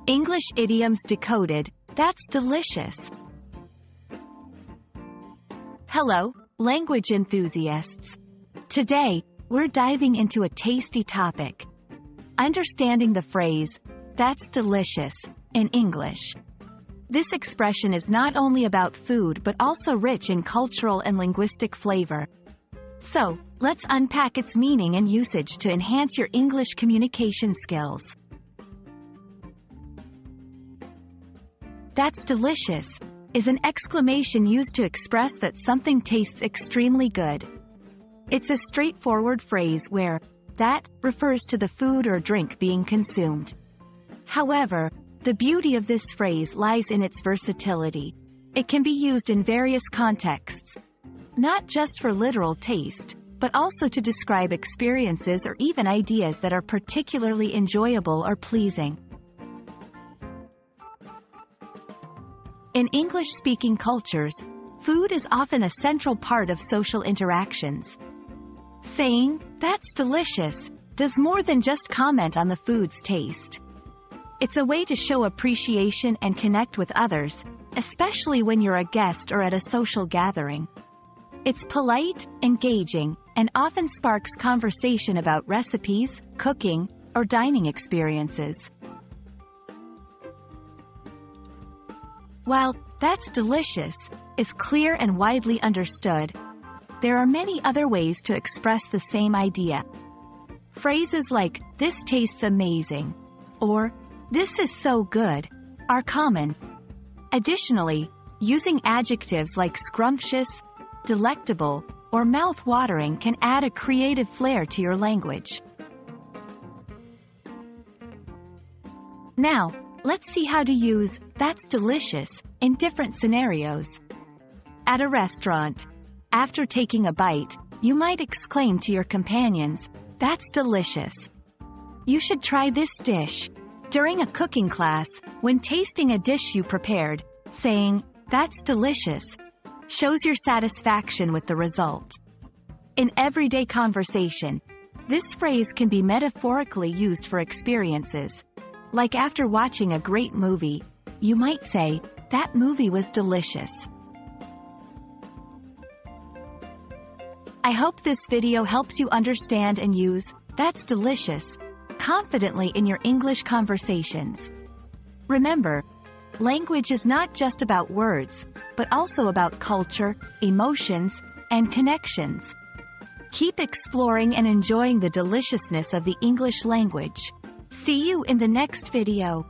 English Idioms Decoded, that's delicious. Hello, language enthusiasts. Today, we're diving into a tasty topic. Understanding the phrase, that's delicious, in English. This expression is not only about food but also rich in cultural and linguistic flavor. So, let's unpack its meaning and usage to enhance your English communication skills. That's delicious is an exclamation used to express that something tastes extremely good. It's a straightforward phrase where that refers to the food or drink being consumed. However, the beauty of this phrase lies in its versatility. It can be used in various contexts, not just for literal taste, but also to describe experiences or even ideas that are particularly enjoyable or pleasing. In English-speaking cultures, food is often a central part of social interactions. Saying, "That's delicious," does more than just comment on the food's taste. It's a way to show appreciation and connect with others, especially when you're a guest or at a social gathering. It's polite, engaging, and often sparks conversation about recipes, cooking, or dining experiences. While "that's delicious" is clear and widely understood, there are many other ways to express the same idea. Phrases like, "This tastes amazing," or "This is so good," are common. Additionally, using adjectives like scrumptious, delectable, or mouth-watering can add a creative flair to your language. Now, let's see how to use "that's delicious" in different scenarios. At a restaurant, after taking a bite, you might exclaim to your companions, "That's delicious. You should try this dish." During a cooking class, when tasting a dish you prepared, saying, "That's delicious," shows your satisfaction with the result. In everyday conversation, this phrase can be metaphorically used for experiences. Like after watching a great movie, you might say, "That movie was delicious." I hope this video helps you understand and use "that's delicious" confidently in your English conversations. Remember, language is not just about words, but also about culture, emotions, and connections. Keep exploring and enjoying the deliciousness of the English language. See you in the next video.